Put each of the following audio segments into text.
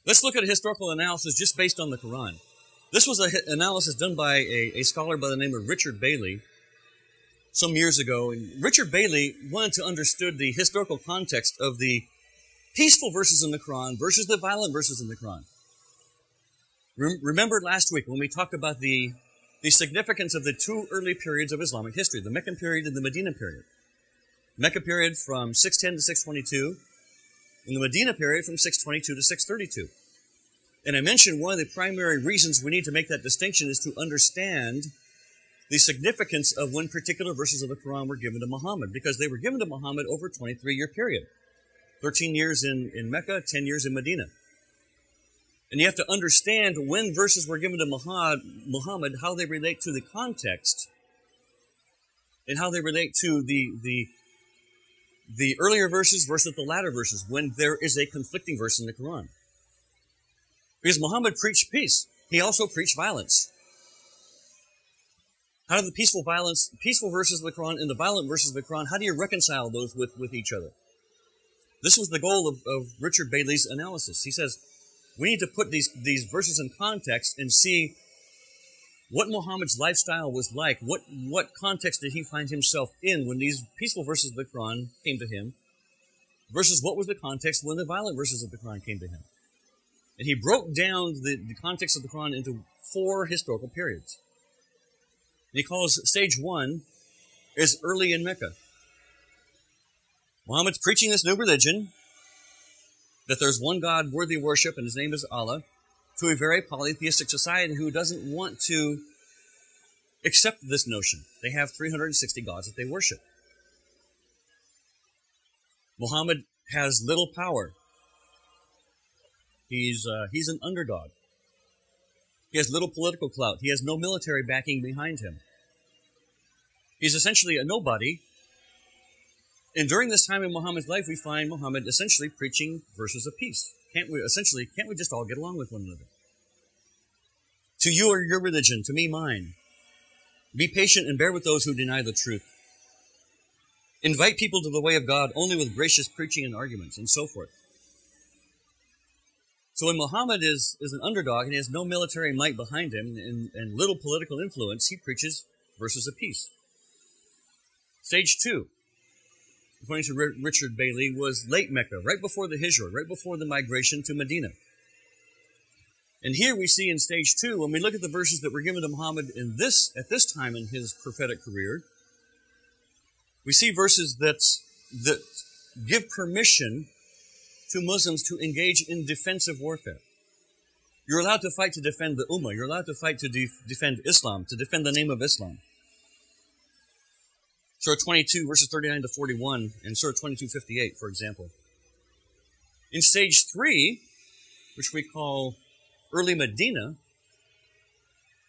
Let's look at a historical analysis just based on the Qur'an. This was an analysis done by a scholar by the name of Richard Bailey some years ago. And Richard Bailey wanted to understand the historical context of the peaceful verses in the Qur'an versus the violent verses in the Qur'an. Remember last week when we talked about the significance of the two early periods of Islamic history, the Meccan period and the Medina period. Mecca period from 610 to 622, and the Medina period from 622 to 632. And I mentioned one of the primary reasons we need to make that distinction is to understand the significance of when particular verses of the Quran were given to Muhammad, because they were given to Muhammad over a 23-year period. 13 years in Mecca, 10 years in Medina. And you have to understand when verses were given to Muhammad, how they relate to the context, and how they relate to the earlier verses versus the latter verses, when there is a conflicting verse in the Quran. Because Muhammad preached peace. He also preached violence. How do the peaceful verses of the Quran and the violent verses of the Quran, how do you reconcile those with each other? This was the goal of Richard Bailey's analysis. He says, we need to put these verses in context and see what Muhammad's lifestyle was like, what context did he find himself in when these peaceful verses of the Quran came to him, versus what was the context when the violent verses of the Quran came to him. And he broke down the context of the Quran into 4 historical periods. And he calls stage 1 is early in Mecca. Muhammad's preaching this new religion, that there's one God worthy of worship, and his name is Allah, to a very polytheistic society who doesn't want to accept this notion. They have 360 gods that they worship. Muhammad has little power. He's an underdog. He has little political clout. He has no military backing behind him. He's essentially a nobody. And during this time in Muhammad's life, we find Muhammad essentially preaching verses of peace. Can't we just all get along with one another? To you or your religion, to me mine. Be patient and bear with those who deny the truth. Invite people to the way of God only with gracious preaching and arguments, and so forth. So when Muhammad is an underdog and he has no military might behind him and little political influence, he preaches verses of peace. Stage 2, according to Richard Bailey, was late Mecca, right before the Hijrah, right before the migration to Medina. And here we see in stage 2, when we look at the verses that were given to Muhammad at this time in his prophetic career, we see verses that give permission to Muslims to engage in defensive warfare. You're allowed to fight to defend the Ummah. You're allowed to fight to defend Islam, to defend the name of Islam. Surah 22, verses 39 to 41, and Surah 22:58, for example. In stage 3, which we call early Medina,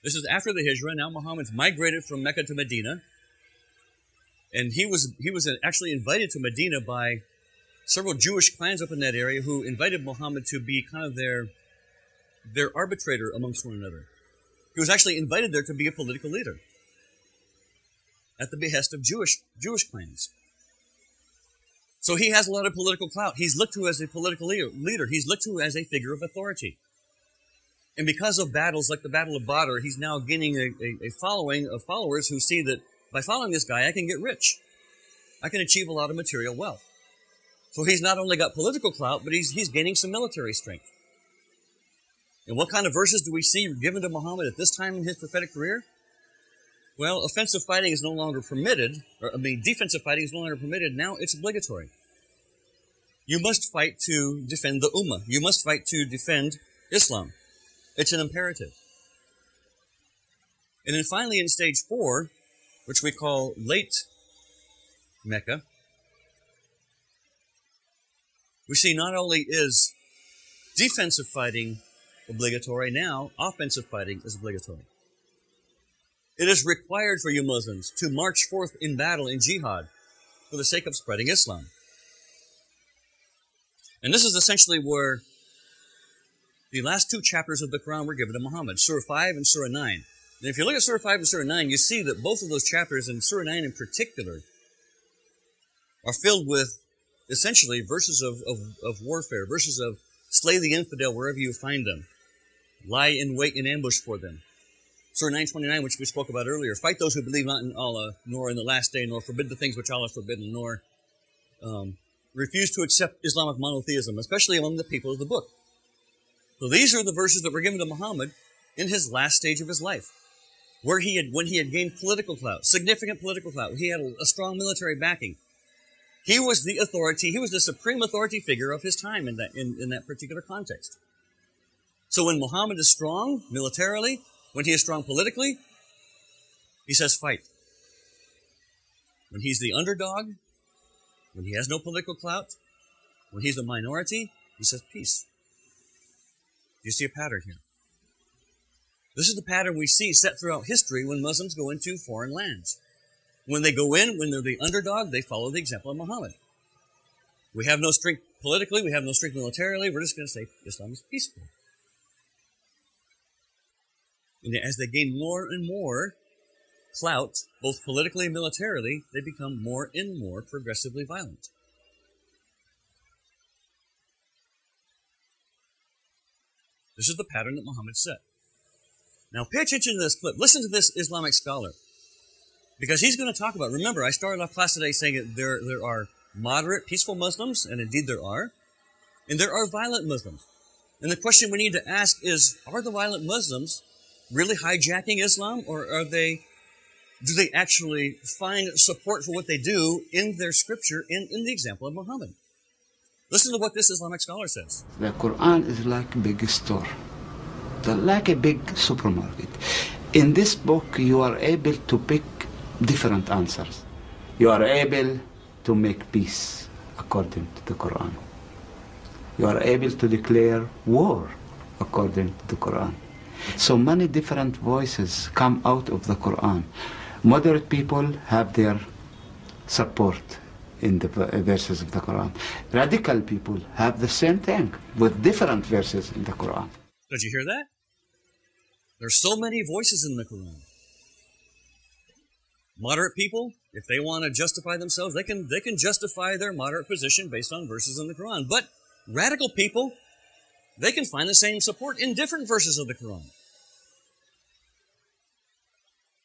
this is after the Hijrah. Now Muhammad's migrated from Mecca to Medina, and he was actually invited to Medina by several Jewish clans up in that area who invited Muhammad to be kind of their arbitrator amongst one another. He was actually invited there to be a political leader at the behest of Jewish clans. So he has a lot of political clout. He's looked to as a political leader. He's looked to as a figure of authority. And because of battles like the Battle of Badr, he's now gaining a following of followers who see that by following this guy, I can get rich. I can achieve a lot of material wealth. So he's not only got political clout, but he's gaining some military strength. And what kind of verses do we see given to Muhammad at this time in his prophetic career? Well, offensive fighting is no longer permitted, defensive fighting is no longer permitted. Now it's obligatory. You must fight to defend the Ummah. You must fight to defend Islam. It's an imperative. And then finally in stage 4, which we call late Mecca, we see not only is defensive fighting obligatory, now offensive fighting is obligatory. It is required for you Muslims to march forth in battle in Jihad for the sake of spreading Islam. And this is essentially where the last 2 chapters of the Quran were given to Muhammad, Surah 5 and Surah 9. And if you look at Surah 5 and Surah 9, you see that both of those chapters, and Surah 9 in particular, are filled with essentially verses of warfare, verses Slay the infidel wherever you find them. Lie in wait and ambush for them. Surah 929, which we spoke about earlier. Fight those who believe not in Allah, nor in the last day, nor forbid the things which Allah has forbidden, nor refuse to accept Islamic monotheism, especially among the people of the book. So these are the verses that were given to Muhammad in his last stage of his life, when he had gained political clout, significant political clout. He had a strong military backing. He was the authority. He was the supreme authority figure of his time in that particular context. So when Muhammad is strong militarily, when he is strong politically, he says fight. When he's the underdog, when he has no political clout, when he's the minority, he says peace. Do you see a pattern here? This is the pattern we see set throughout history when Muslims go into foreign lands. When they go in, when they're the underdog, they follow the example of Muhammad. We have no strength politically, we have no strength militarily, we're just going to say Islam is peaceful. And as they gain more and more clout, both politically and militarily, they become more and more progressively violent. This is the pattern that Muhammad set. Now pay attention to this clip. Listen to this Islamic scholar. Because he's going to talk about, remember, I started off class today saying that there are moderate, peaceful Muslims, and indeed there are, and there are violent Muslims. And the question we need to ask is, are the violent Muslims really hijacking Islam, or do they actually find support for what they do in their scripture, in the example of Muhammad? Listen to what this Islamic scholar says. The Quran is like a big store, like a big supermarket. In this book, you are able to pick different answers. You are able to make peace according to the Quran. You are able to declare war according to the Quran. So many different voices come out of the Quran. Moderate people have their support in the verses of the Quran. Radical people have the same thing with different verses in the Quran. Did you hear that? There's so many voices in the Quran. Moderate people, if they want to justify themselves, they can justify their moderate position based on verses in the Quran. But radical people, they can find the same support in different verses of the Quran.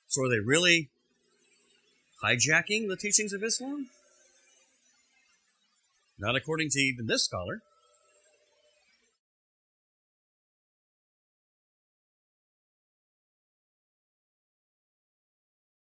So are they really hijacking the teachings of Islam? Not according to even this scholar.